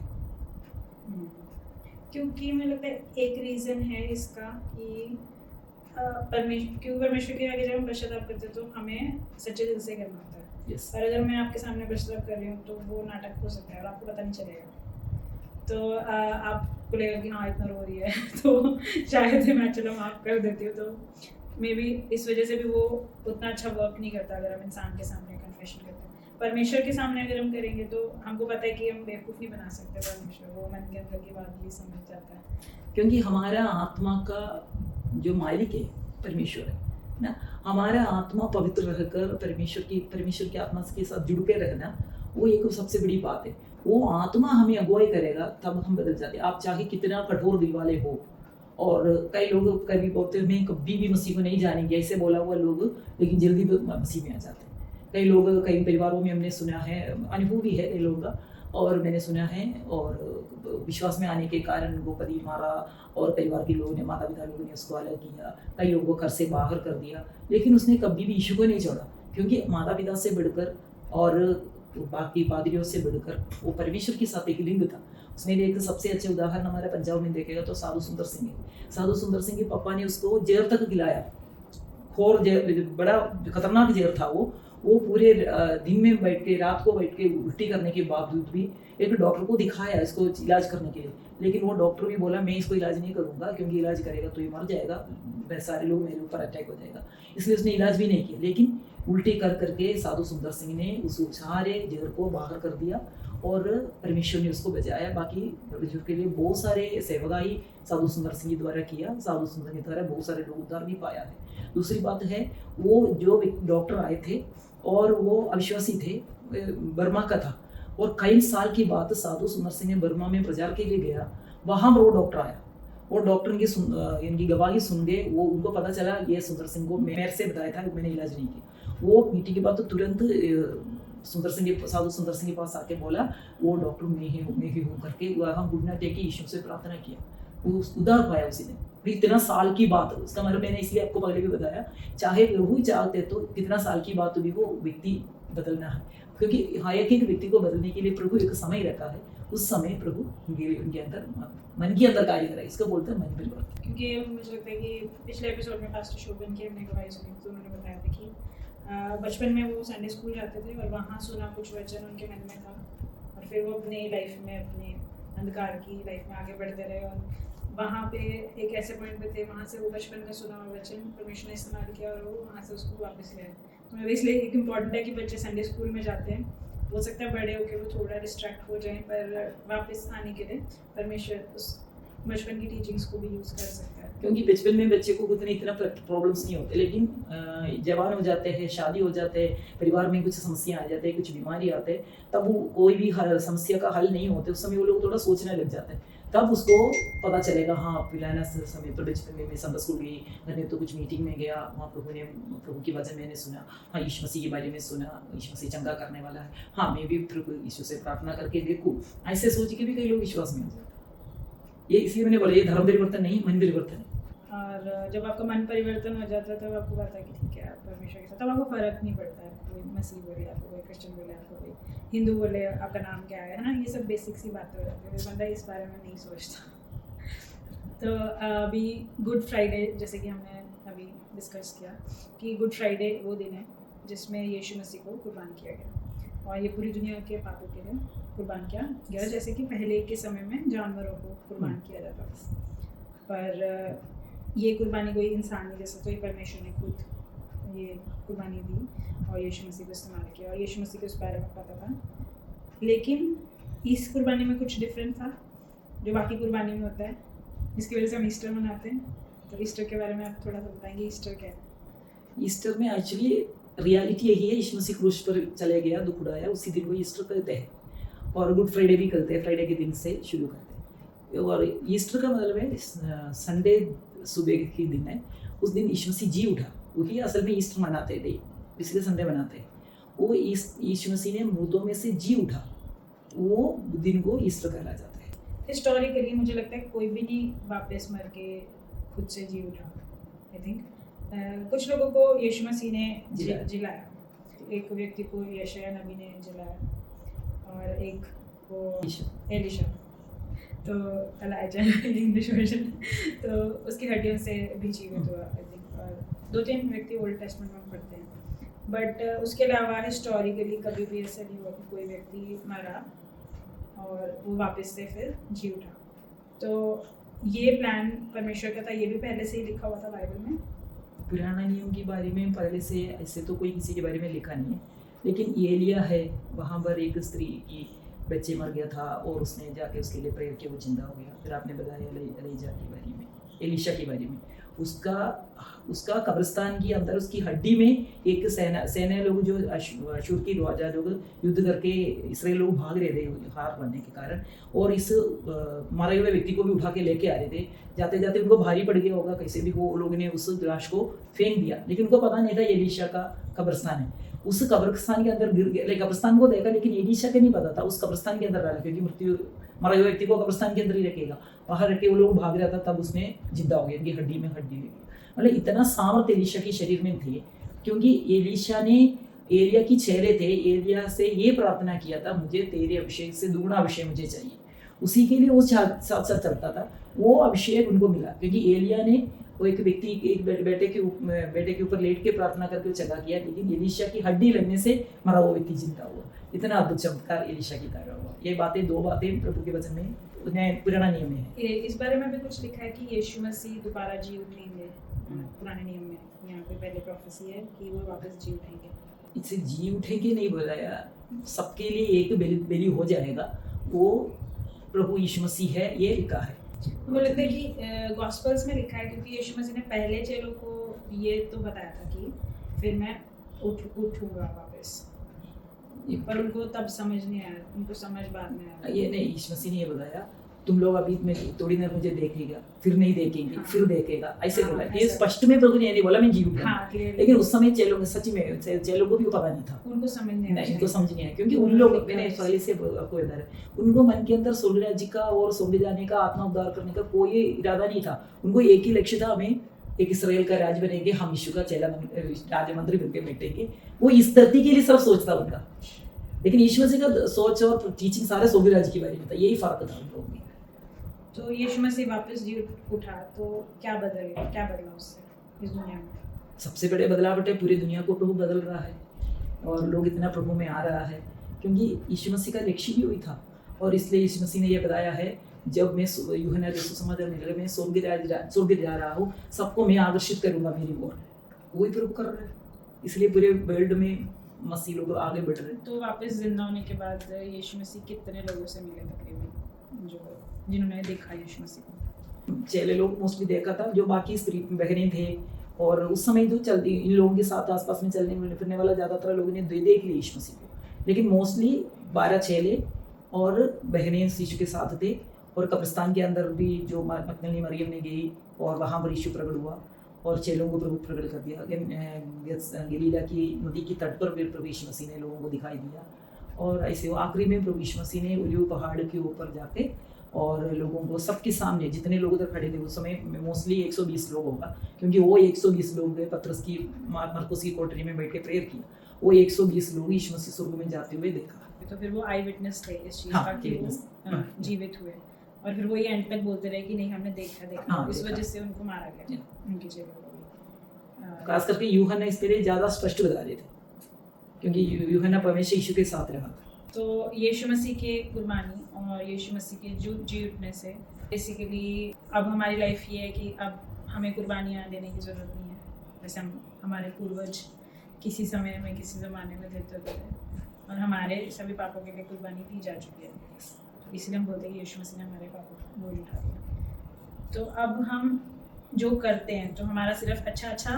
क्योंकि मुझे लगता है एक रीज़न है इसका कि परमेश्वर के आगे जब हम पश्चाताप करते हैं तो हमें सच्चे दिल से करना होता है। यस, और अगर मैं आपके सामने पश्चाताप कर रही हूँ तो वो नाटक हो सकता है और आपको पता नहीं चलेगा। तो आपको लगेगा कि हाँ इतना रो रही है तो शायद मैं चलो माफ़ कर देती हूँ। तो मे बी इस वजह से भी वो उतना अच्छा वर्क नहीं करता अगर हम इंसान के सामने कन्फेशन करते हैं। परमेश्वर के सामने अगर हम करेंगे तो हमको पता है कि हम बेवकूफ़ नहीं बना सकते परमेश्वर, वो मन के अंदर की बात भी समझ जाता है। क्योंकि हमारा आत्मा का जो मालिक है परमेश्वर है ना। हमारा आत्मा पवित्र रहकर परमेश्वर की आत्मा के साथ जुड़ के रहना, वो एक सबसे बड़ी बात है। वो आत्मा हमें अगुवाई करेगा, तब हम बदल जाते हैं। आप चाहे कितना कठोर दिल वाले हो, और कई लोग कभी बोलते हैं मैं कभी भी मसीह को नहीं जानेंगे, ऐसे बोला हुआ लोग, लेकिन जल्दी मसीह में आ जाते हैं। कई लोग, कई परिवारों में हमने सुना है, अनुभव भी है कई लोगों का, और मैंने सुना है, और विश्वास में आने के कारण उनको पति मारा, और परिवार के लोगों ने, माता पिता लोगों ने उसको अलग किया, कई लोगों को घर से बाहर कर दिया, लेकिन उसने कभी भी यीशु को नहीं छोड़ा। क्योंकि माता पिता से बढ़कर और बाकी पादरियों से बढ़कर वो परमेश्वर के साथ एक लिंग था। उसमें एक सबसे अच्छे उदाहरण हमारे पंजाब में देखेगा तो साधु सुंदर सिंह है। साधु सुंदर सिंह के पापा ने उसको जेल तक खिलाया, खोर जेल, बड़ा खतरनाक जेल था वो पूरे दिन में बैठ के, रात को बैठ के उल्टी करने के बावजूद भी एक डॉक्टर को दिखाया इसको इलाज करने के लिए, लेकिन वो डॉक्टर भी बोला मैं इसको इलाज नहीं करूंगा, क्योंकि इलाज करेगा तो ये मर जाएगा, सारे लोग मेरे ऊपर अटैक हो जाएगा, इसलिए उसने इलाज भी नहीं किया। लेकिन उल्टी कर करके साधु सुंदर सिंह ने उस सारे जहर को बाहर कर दिया, और परमेश्वर ने उसको बचाया। बाकी परमेश्वर के लिए बहुत सारे सेवकाई साधु सुंदर सिंह के द्वारा किया, साधु सुंदर के द्वारा बहुत सारे लोग उद्धार भी पाया है। दूसरी बात है, वो जो डॉक्टर आए थे और वो अविश्वासी थे, बर्मा का था, और कई साल की बात साधु सुंदर सिंह ने बर्मा में प्रचार के लिए गया, वहाँ पर वो डॉक्टर आया, वो डॉक्टर इनकी गवाही सुन गए। वो उनको पता चला ये सुंदर सिंह को मेरे से बताया था, मैंने इलाज नहीं किया। वो मीटिंग के बाद तो तुरंत साधु सुंदर सिंह के पास आके बोला, वो डॉक्टर मैं ही हूँ करके वहाँ घुटना टेके यीशु से प्रार्थना किया, वो उद्धार पाया उसी ने। इतना साल की बात है, उसका मतलब मैंने इसलिए आपको पहले भी बताया, चाहे प्रभु ही चाहते तो कितना साल की बात भी वो व्यक्ति बदलना है, क्योंकि एक व्यक्ति को बदलने के लिए प्रभु एक समय रखा है, उस समय प्रभु उनके अंदर मन के अंदर कार्य करा, इसको बोलते हैं मन परिवर्तन। क्योंकि मुझे लगता है कि पिछले एपिसोड में पास्टर शोभन की हमने गवाही सुनी तो उन्होंने बताया था कि बचपन में वो संडे स्कूल जाते थे और वहाँ सुना कुछ वचन उनके मन में था, और फिर वो अपनी लाइफ में, अपने अंधकार की लाइफ में आगे बढ़ते रहे, और वहाँ पे एक ऐसे पॉइंट पे थे, वहाँ से वो बचपन का सुना हुआ वचन परमेश्वर ने इस्तेमाल किया और वो वहाँ से उसको वापस ले आए। तो इसलिए एक इम्पॉर्टेंट है कि बच्चे संडे स्कूल में जाते हैं, हो सकता है बड़े होकर वो थोड़ा डिस्ट्रैक्ट हो जाएं, पर वापस आने के लिए परमेश्वर उस बचपन की टीचिंग्स को भी यूज़ कर सकता है। क्योंकि बचपन में बच्चे को इतना प्रॉब्लम्स नहीं होते, लेकिन जवान हो जाते हैं, शादी हो जाते हैं, परिवार में कुछ समस्या आ जाते हैं, कुछ बीमारी आते हैं, तब वो कोई भी समस्या का हल नहीं होते, उस समय वो लोग थोड़ा सोचने लग जाते हैं, तब उसको पता चलेगा हाँ पिलाना समय पर। बचपन में मैं संडे स्कूल गई, घर में तो कुछ मीटिंग में गया, वहाँ प्रभु की वजह मैंने सुना, हाँ यीशु मसीह के बारे में सुना, यीशु मसीह चंगा करने वाला है, हाँ मैं भी प्रभु यीशु से प्रार्थना करके देखूँ, ऐसे सोच के भी कई लोग विश्वास में हो जाते हैं। ये इसलिए मैंने बोला ये धर्म परिवर्तन नहीं, मन परिवर्तन है। और जब आपका मन परिवर्तन हो जाता है तब आपको पता है कि ठीक है परमेश्वर के साथ, तब आपको फ़र्क नहीं पड़ता है, कोई मसीह बोले आपको, कोई क्रिश्चियन बोले आपको, कोई हिंदू बोले आपका नाम क्या है ना, ये सब बेसिक सी बातें हो जाती है, बंदा इस बारे में नहीं सोचता। तो अभी गुड फ्राइडे जैसे कि हमने अभी डिस्कस किया कि गुड फ्राइडे वो दिन है जिसमें यीशु मसीह को कुर्बान किया गया, और ये पूरी दुनिया के पापों के लिए कुर्बान किया गया, जैसे कि पहले के समय में जानवरों को कुर्बान किया जाता था। पर ये कुर्बानी कोई इंसान नहीं, जैसे तो ये परमेश्वर ने खुद ये कुर्बानी दी और यीशु मसीह को इस्तेमाल किया, और यीशु मसीह को उस बारे में पता था। लेकिन इस कुर्बानी में कुछ डिफरेंट था जो बाकी कुर्बानी में होता है, जिसकी वजह से हम ईस्टर मनाते हैं। तो ईस्टर के बारे में आप थोड़ा सा बताएंगे, ईस्टर क्या है? ईस्टर में एक्चुअली रियलिटी यही है, यीशु मसीह क्रूस पर चले गया, दुख उड़ाया, उसी दिन को ईस्टर कहते हैं, और गुड फ्राइडे भी करते हैं, फ्राइडे के दिन से शुरू करते हैं। और ईस्टर का मतलब है संडे सुबह की दिन है, उस दिन यीशु मसीह जी उठा, वही असल में ईस्टर मनाते हैं, इसलिए संडे मनाते हैं। वो यीशु मसीह ने मुर्दों में से जी उठा, वो दिन को ईस्टर कहला जाता है। हिस्टोरिकली मुझे लगता है कोई भी नहीं वापस मर के खुद से जी उठा। आई थिंक कुछ लोगों को यीशु मसीह ने जिलाया, एक व्यक्ति को यशायाह नबी ने जिलाया, और एक को एलिशा, तो एलाइजा इंग्लिश वर्जन, तो उसकी हड्डियों से भी जीवित हुआ आई थिंक, और 2-3 व्यक्ति ओल्ड टेस्टमेंट में पढ़ते हैं। बट उसके अलावा हिस्टोरिकली कभी भी ऐसा नहीं हुआ कि कोई व्यक्ति मरा और वो वापस से फिर जी उठा। तो ये प्लान परमेश्वर का था, ये भी पहले से ही लिखा हुआ था बाइबल में। पुराना नियम के बारे में पहले से ऐसे तो कोई किसी के बारे में लिखा नहीं है, लेकिन एलिया है, वहाँ पर एक स्त्री की बच्चे मर गया था और उसने जाके उसके लिए प्रेयर किया, वो जिंदा हो गया। फिर आपने बताया एलिजा के बारे में, एलिशा के बारे में, उसका कब्रिस्तान के अंदर उसकी हड्डी में एक सेना लोग जो अशूर की राजा लोग युद्ध करके इसराइल लोग भाग रहे थे हार बनने के कारण, और इस मरे हुए व्यक्ति को भी उठा के लेके आ रहे थे। जाते जाते उनको भारी पड़ गया होगा, कैसे भी वो लोगों ने उस लाश को फेंक दिया, लेकिन उनको पता नहीं था ये एलिशा का कब्रिस्तान है। उस कब्रिस्तान के अंदर गिर गया, कब्रिस्तान को देखा, लेकिन एलिशा को नहीं पता था उस कब्रिस्तान के अंदर डाला, क्योंकि मरे हुए व्यक्ति को कब्रिस्तान के अंदर ही रखेगा, बाहर रखे वो लोग भाग रहा था, तब उसने जिंदा हो गया, उनकी हड्डी में हड्डी लगी। मतलब इतना सामर्थ्य एलिशा के शरीर में थे, क्योंकि एलिशा ने एलिया की चेहरे थे, एलिया से ये प्रार्थना किया था, मुझे तेरे अभिषेक से दुगुना अभिषेक मुझे चाहिए, उसी के लिए वो साथ साथ चलता था, वो अभिषेक उनको मिला। क्योंकि एलिया ने वो एक व्यक्ति एक बेटे के ऊपर लेट के प्रार्थना करके वो चला किया, लेकिन एलिशा की हड्डी लगने से मरा हुआ व्यक्ति जिंदा हुआ। इतना अद्भुत चमत्कार एलिशा की तरह हुआ। ये बातें, 2 बातें प्रभु के वचन में पुराना नियम में है। इस बारे में भी कुछ लिखा है कि यीशु मसीह दोबारा जी उठेंगे, पुराने नियम में यहाँ पे पहले प्रोफेसी है कि वो वापस जी उठेंगे। इससे जी उठेंगे नहीं बोलाया, सबके लिए एक बलि हो जाएगा, वो प्रभु यीशु मसीह है, ये लिखा है। मुझे लगता है कि गॉस्पेल्स में लिखा है, क्योंकि यीशु मसीह ने पहले चेलों को ये तो बताया था कि फिर मैं उठूंगा वापस, पर उनको तब समझ नहीं आया, उनको समझ बाद में आया। ये नहीं, यीशु मसीह ने ये बताया, तुम लोग अभी में थोड़ी देर मुझे देखेगा, फिर नहीं देखेंगे, हाँ, फिर देखेगा, ऐसे बोला। ये स्पष्ट में प्रभु ने नहीं बोला मैं जी उठूंगा, हाँ, लेकिन उस समय चेलों सच में चेलों को भी पता नहीं था, उनको समझ नहीं आया, इनको समझ नहीं आया, क्योंकि उन लोग, मैंने पहले से आपको इधर है, उनको मन के अंदर स्वर्ग राज्य का और स्वर्ग जाने का, आत्मा उद्धार करने का कोई इरादा नहीं था। उनको एक ही लक्ष्य था, हमें एक इसराइल का राज बनेंगे, हम यीशु का चेला राज मंत्री बनके बैठेंगे, वो इस धरती के लिए सब सोचता उनका। लेकिन यीशु मसीह का सोच और टीचिंग सारे स्वर्ग राज्य के बारे में था, यही फर्क था उन लोगों में। तो यीशु मसीह वापस जी उठा तो क्या बदला उससे इस दुनिया में? सबसे बड़े बदलावट है, पूरी दुनिया को प्रभु बदल रहा है और लोग इतना प्रभु में आ रहा है, क्योंकि यीशु मसीह का लक्ष्य भी वही था। और इसलिए यीशु मसीह ने यह बताया है, जब मैं यूहन्ना 2:समाचार में मैं स्वर्ग जा रहा हूँ, सबको मैं आकर्षित करूंगा मेरी ओर, वही प्रभु कर रहा है। इसलिए पूरे वर्ल्ड में मसीह लोग आगे बढ़ रहे हैं। तो वापस जिंदा होने के बाद यीशु मसीह कितने लोगों से मिले तकरीबन, जो जिन्होंने देखा यीशु मसीह को? चेले लोग मोस्टली देखा था, जो बाकी स्त्री बहनें थे, और उस समय जो चलती इन लोगों के साथ आसपास में चलने फिरने वाला ज़्यादातर लोगों ने देख लिया यीशु मसीह को, लेकिन मोस्टली 12 चेले और बहनें यीशु के साथ थे। और कब्रिस्तान के अंदर भी जो मकदली मरियम ने गई और वहाँ पर यीशु प्रकट हुआ और चेलों को प्रभु प्रकट कर दिया। गलीला की नदी की तट पर प्रभु यीशु मसीह ने लोगों को दिखाई दिया, और ऐसे वो आखिरी में प्रभु यीशु मसीह ने ओलिव पहाड़ के ऊपर जाके और लोगों को सबके सामने जितने लोग उधर खड़े थे उस समय मोस्टली 120 लोग होगा, क्योंकि वो 120 लोग गए पत्रस की मरकुस की कोठरी में बैठ के प्रेयर किया। वो 120 लोग यीशु मसीह स्वर्ग में जाते हुए देखा। तो फिर वो आई विटनेस थे इस चीज़ हाँ, का कि वो witness, जीवित हुए, और फिर वो ये एंड तक बोलते रहे कि नहीं हमने देखा हाँ, इस देखा। वजह से उनको मारा गया, उनकी जेल हो गई। खास करके यूहन्ना इस पर ज़्यादा स्पष्ट बता रहे थे, क्योंकि यूहन्ना परमेश्वर यीशु के साथ रहा था। तो यीशु मसीह के कुर्बानी और यीशु मसीह के जी उठने से बेसिकली अब हमारी लाइफ ये है कि अब हमें कुर्बानियाँ देने की ज़रूरत नहीं है, जैसे हमारे पूर्वज किसी समय में किसी ज़माने में देते होते थे, और हमारे सभी पापों के लिए कुर्बानी दी जा चुकी है। तो इसलिए हम बोलते हैं कि यीशु मसीह ने हमारे पापों को बोझ उठा दिया। तो अब हम जो करते हैं तो हमारा सिर्फ अच्छा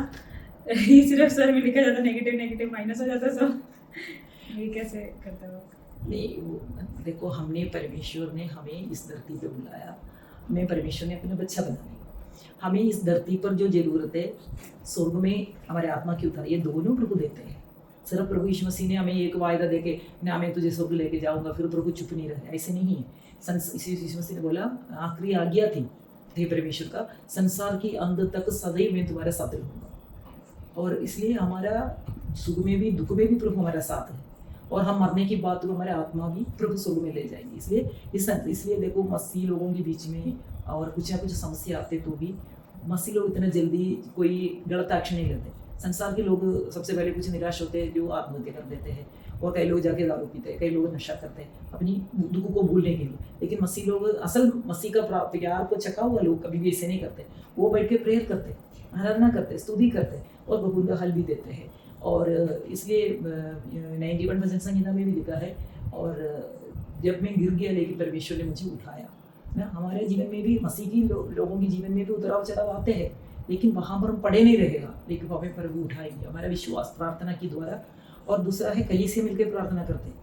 ही सिर्फ सर में लिखा जाता, नेगेटिव माइनस हो जाता सब। ये कैसे करते हो? नहीं, देखो हमने परमेश्वर ने हमें इस धरती पे बुलाया, हमें परमेश्वर ने अपना बच्चा बनाया। हमें इस धरती पर जो जरूरत है स्वर्ग में हमारे आत्मा की उतार, ये दोनों प्रभु देते हैं। सिर्फ प्रभु यीशु मसीह ने हमें एक वायदा दे के ना मैं तुझे स्वर्ग लेके जाऊंगा फिर प्रभु चुप नहीं रहे, ऐसे नहीं है। यीशु मसीह ने बोला आखिरी आज्ञा थी परमेश्वर का, संसार की अंत तक सदैव मैं तुम्हारे साथ रहूंगा। और इसलिए हमारा सुख में भी दुख में भी प्रभु हमारा साथ है, और हम मरने की बात तो हमारे आत्मा भी प्रभु स्वर्ग में ले जाएगी। इसलिए देखो मसीह लोगों के बीच में और कुछ ना कुछ समस्या आते तो भी मसीह लोग इतना जल्दी कोई गलत एक्शन नहीं लेते। संसार के लोग सबसे पहले कुछ निराश होते हैं जो आत्महत्या कर देते हैं, और कई लोग जाके दारू पीते हैं, कई लोग नशा करते हैं अपनी दुख को भूलने के लिए। लेकिन मसीह लोग असल मसीह का प्यार को छका हुआ लोग कभी भी ऐसे नहीं करते। वो बैठ के प्रेयर करते, आराधना करते, स्तुति करते और प्रभु का हल भी देते हैं। और इसलिए 91 भजन संहिता में भी लिखा है, और जब मैं गिर गया लेकिन परमेश्वर ने मुझे उठाया ना। हमारे जीवन में भी मसीह की लोगों के जीवन में भी उतराव चढ़ाव आते हैं, लेकिन वहाँ पर हम पड़े नहीं रहेगा, लेकिन वहाँ पर प्रभु उठाएंगे। हमारा विश्वास प्रार्थना के द्वारा, और दूसरा है कई से मिलकर प्रार्थना करते हैं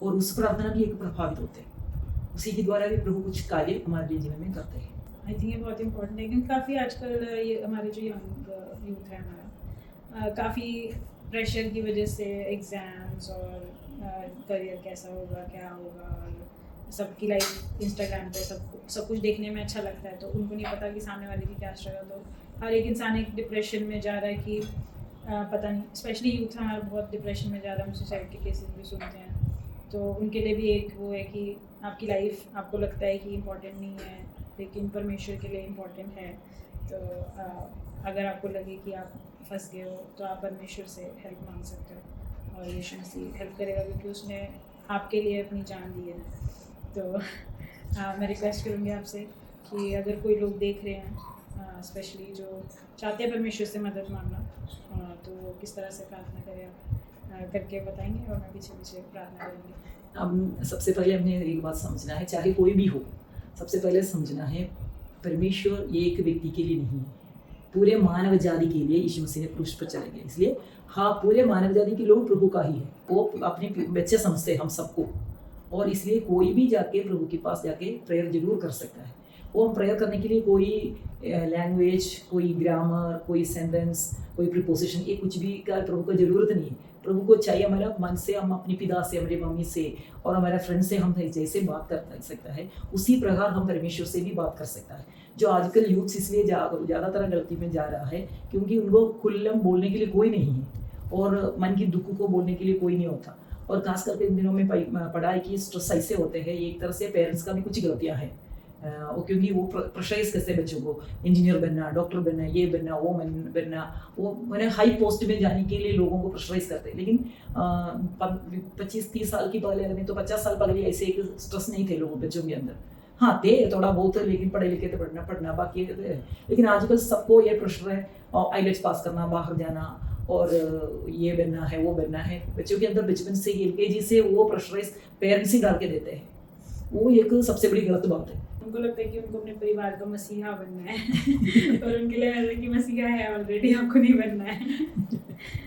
और उस प्रार्थना भी एक प्रभावित होते हैं, उसी के द्वारा भी प्रभु कुछ कार्य हमारे जीवन में करते हैं। आई थिंक ये बहुत इंपॉर्टेंट है, क्योंकि काफ़ी आजकल ये हमारे जो यंग यूथ है हमारा काफ़ी प्रेशर की वजह से एग्ज़ाम्स और करियर कैसा होगा क्या होगा, और सबकी लाइफ इंस्टाग्राम पे सब कुछ देखने में अच्छा लगता है, तो उनको नहीं पता कि सामने वाले की क्या स्ट्रगल। तो हर एक इंसान एक डिप्रेशन में जा रहा है कि पता नहीं, स्पेशली यूथ हमारा बहुत डिप्रेशन में जा रहा है। हम सुसाइड के केसेस भी सुनते हैं, तो उनके लिए भी एक वो है कि आपकी लाइफ आपको लगता है कि इम्पोर्टेंट नहीं है, लेकिन परमेश्वर के लिए इम्पोर्टेंट है। तो अगर आपको लगे कि आप फंस गए हो तो आप परमेश्वर से हेल्प मांग सकते हो, और यीशु मसीह हेल्प करेगा, क्योंकि उसने आपके लिए अपनी जान दी है। तो मैं रिक्वेस्ट करूँगी आपसे कि अगर कोई लोग देख रहे हैं स्पेशली जो चाहते हैं परमेश्वर से मदद मांगना, तो किस तरह से प्रार्थना करें आप करके बताएंगे, और मैं पीछे पीछे प्रार्थना करूँगी। अब सबसे पहले हमने एक बात समझना है, चाहे कोई भी हो, सबसे पहले समझना है परमेश्वर ये एक व्यक्ति के लिए नहीं है, पूरे मानव जाति के लिए यीशु मसीह ने क्रूस पर चले गए। इसलिए हाँ, पूरे मानव जाति के लोग प्रभु का ही है, वो अपने बच्चे समझते हैं हम सबको, और इसलिए कोई भी जाके प्रभु के पास जाके प्रेयर जरूर कर सकता है। वो हम प्रेयर करने के लिए कोई लैंग्वेज, कोई ग्रामर, कोई सेंटेंस, कोई प्रीपोजिशन, ये कुछ भी का प्रभु को ज़रूरत नहीं है। प्रभु को चाहिए हमारा मन से, हम अपनी पिता से, हमारे मम्मी से और हमारे फ्रेंड से हम जैसे बात कर सकता है, उसी प्रकार हम परमेश्वर से भी बात कर सकता है। जो आजकल यूथ इसलिए ज़्यादातर गलती में जा रहा है क्योंकि उनको खुल्लम बोलने के लिए कोई नहीं है, और मन की दुख को बोलने के लिए कोई नहीं होता। और खास करके इन दिनों में पढ़ाई की स्ट्रेस ऐसे होते हैं, एक तरह से पेरेंट्स का भी कुछ गलतियाँ हैं, क्योंकि वो प्रेशराइज करते हैं बच्चों को, इंजीनियर बनना, डॉक्टर बनना, ये बनना, वो बनना, वो मैंने हाई पोस्ट में जाने के लिए लोगों को प्रेशराइज करते हैं। लेकिन 25-30 साल की पहले नहीं तो 50 साल पहले ऐसे एक स्ट्रेस नहीं थे लोगों बच्चों के अंदर। हाँ थे थोड़ा बहुत, लेकिन पढ़े लिखे तो पढ़ना बाकी है। लेकिन आजकल सबको ये प्रेशर है, आईलेट्स पास करना, बाहर जाना, और ये बनना है, वो बनना है। बच्चों के अंदर बचपन से LKG से वो प्रेशराइज पेरेंट्स ही डाल के देते हैं, वो एक सबसे बड़ी गलत बात है। उनको लगता है कि उनको अपने परिवार का मसीहा बनना है और उनके लिए ऐसा कि मसीहा है ऑलरेडी, आपको नहीं बनना है।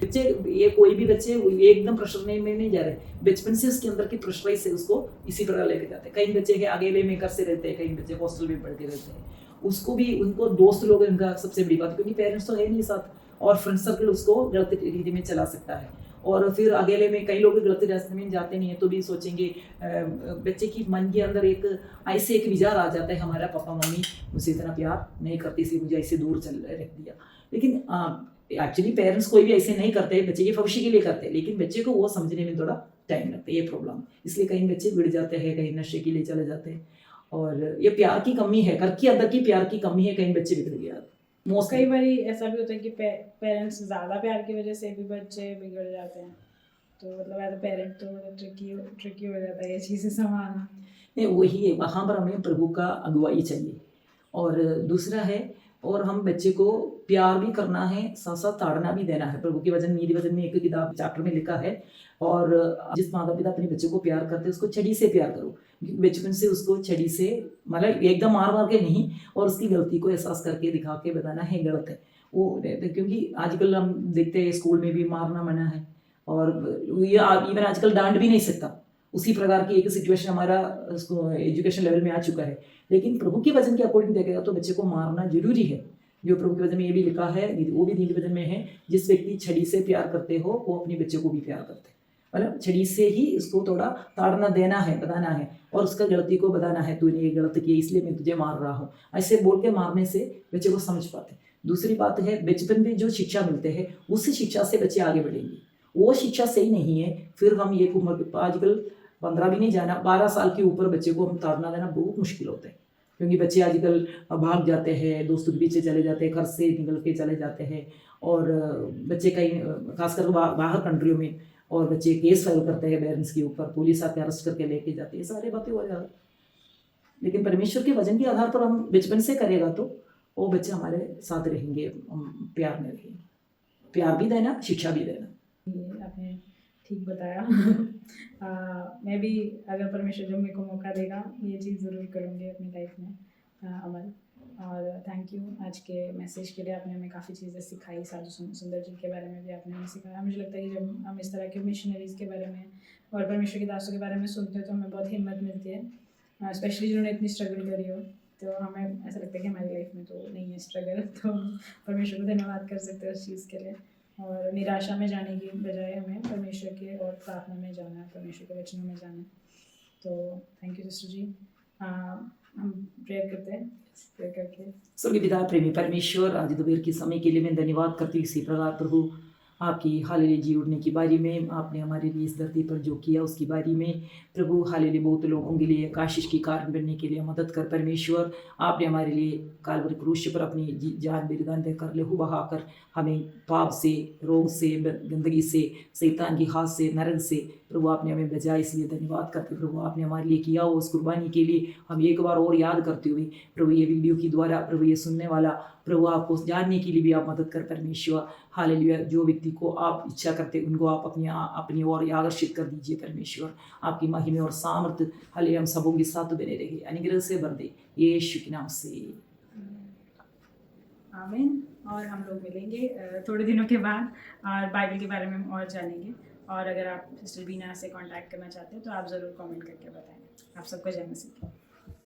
बच्चे, ये कोई भी बच्चे एकदम प्रेशर में नहीं जा रहे, बचपन से उसके अंदर की प्रेशराइज से उसको इसी प्रकार लेके जाते हैं। कई बच्चे के अकेले में घर से रहते हैं, कई बच्चे हॉस्टल में पढ़ के रहते हैं, उसको भी उनको दोस्त लोग उनका सबसे बड़ी बात, क्योंकि पेरेंट्स तो है नहीं साथ, और फ्रेंड सर्कल उसको गलत रीति में चला सकता है। और फिर अकेले में कई लोग गलत रास्ते में जाते नहीं है तो भी सोचेंगे, बच्चे की मन के अंदर एक ऐसे एक विचार आ जाता है हमारा पापा मम्मी मुझसे इतना प्यार नहीं करती, इसलिए मुझे ऐसे दूर चल रख दिया। लेकिन एक्चुअली पेरेंट्स कोई भी ऐसे नहीं करते, बच्चे के भविष्य के लिए करते हैं, लेकिन बच्चे को वो समझने में थोड़ा टाइम लगता है, ये प्रॉब्लम। इसलिए कहीं बच्चे बिगड़ जाते हैं, कहीं नशे के लिए चले जाते हैं, और ये प्यार की कमी है, घर के अंदर की प्यार की कमी है, कहीं बच्चे बिगड़ गया। कई बार ऐसा भी होता है कि पेरेंट्स ज़्यादा प्यार की वजह से भी बच्चे बिगड़ जाते हैं, तो मतलब एज अ पेरेंट तो ट्रिकी हो जाता है ये चीज़ें संभालना। नहीं, वही है, वहाँ पर हमें प्रभु का अगुवाई चाहिए। और दूसरा है, और हम बच्चे को प्यार भी करना है, साथ साथ ताड़ना भी देना है। प्रभु के वचन, नीति वचन में एक किताब चैप्टर में लिखा है, और जिस माता पिता अपने बच्चे को प्यार करते हैं उसको छड़ी से प्यार करो, बचपन से उसको छड़ी से, मतलब एकदम मार मार के नहीं, और उसकी गलती को एहसास करके दिखा के बताना है गलत है वो। क्योंकि आजकल हम देखते हैं स्कूल में भी मारना मना है, और ये इवन आजकल डांट भी नहीं सकता, उसी प्रकार की एक सिचुएशन हमारा एजुकेशन लेवल में आ चुका है। लेकिन प्रभु के वचन के अकॉर्डिंग देखेगा तो बच्चे को मारना जरूरी है। जो प्रभु के वचन में ये भी लिखा है, वो भी नीति वचन में है, जिस व्यक्ति छड़ी से प्यार करते हो वो अपने बच्चे को भी प्यार करते हैं। मतलब छड़ी से ही उसको थोड़ा ताड़ना देना है, बताना है, और उसका गलती को बताना है, तूने ये गलत किया इसलिए मैं तुझे मार रहा हूँ, ऐसे बोल के मारने से बच्चे को समझ पाते। दूसरी बात है, बचपन में जो शिक्षा मिलते हैं उस शिक्षा से बच्चे आगे बढ़ेंगे। वो शिक्षा सही नहीं है, फिर हम ये उम्र, आजकल 15 भी नहीं जाना, 12 साल के ऊपर बच्चे को हम ताड़ना देना बहुत मुश्किल होता है, क्योंकि बच्चे आजकल भाग जाते हैं, दोस्तों के पीछे चले जाते हैं, घर से निकल के चले जाते हैं, और बच्चे कहीं खासकर बाहर कंट्रियों में, और बच्चे केस फाइल करते हैं पेरेंट्स के ऊपर, पुलिस आके अरेस्ट करके लेके जाती है, सारी बातें हो जाती। लेकिन परमेश्वर के वचन के आधार पर हम बचपन से करेगा तो वो बच्चे हमारे साथ रहेंगे, प्यार में रहेंगे। प्यार भी देना, शिक्षा भी देना। ये आपने ठीक बताया। मैं भी अगर परमेश्वर जो मेरे को मौका देगा ये चीज़ ज़रूर करूँगी अपनी लाइफ में अमल। और थैंक यू आज के मैसेज के लिए, आपने हमें काफ़ी चीज़ें सिखाई, साधु सुंदर जी के बारे में भी आपने हमें सिखाया। मुझे लगता है कि जब हम इस तरह के मिशनरीज़ के बारे में और परमेश्वर के दासों के बारे में सुनते हैं तो हमें बहुत हिम्मत मिलती है, स्पेशली जिन्होंने इतनी स्ट्रगल करी हो, तो हमें ऐसा लगता है कि हमारी लाइफ में तो नहीं है स्ट्रगल, तो परमेश्वर को धन्यवाद कर सकते हैं उस चीज़ के लिए। और निराशा में जाने की बजाय हमें परमेश्वर के और प्रार्थना में जाना है, परमेश्वर के वचनों में जाना है। तो थैंक यू सिस्टर जी। हम प्रेयर करते हैं, प्रेयर करके। स्वर्गीय पिता प्रेमी परमेश्वर, आज दोपहर के समय के लिए मैं धन्यवाद करती हूँ। इसी प्रकार प्रभु आपकी हालेलुया जी उड़ने की बारी में आपने हमारे लिए इस धरती पर जो किया उसकी बारी में प्रभु हालेलुया बहुत लोगों के लिए आशीष की कारण बनने के लिए मदद कर परमेश्वर। आपने हमारे लिए कालवरी क्रूस पर अपनी जान बलिदान देकर लहू बहाकर हमें पाप से, रोग से, गंदगी से, शैतान की हाथ से, नरक से प्रभु आपने हमें बचाया, इसलिए धन्यवाद करते प्रभु आपने हमारे लिए किया उस कुर्बानी के लिए हम एक बार और याद करते हुए प्रभु ये वीडियो के द्वारा प्रभु ये सुनने वाला प्रभु आपको जानने के लिए भी आप मदद कर परमेश्वर। हालेलुया, जो व्यक्ति को आप इच्छा करते उनको आप अपनी ओर आकर्षित कर दीजिए परमेश्वर। आपकी महिमा और सामर्थ्य हालेलुया हम सबों के साथ बने रहे, अनुग्रह से भर दे, यीशु के नाम से आमीन। और हम लोग मिलेंगे थोड़े दिनों के बाद और बाइबल के बारे में हम और जानेंगे। और अगर आप सिस्टर बीना से कांटेक्ट करना चाहते हैं तो आप ज़रूर कमेंट करके बताएं। आप सबको जय मसीह।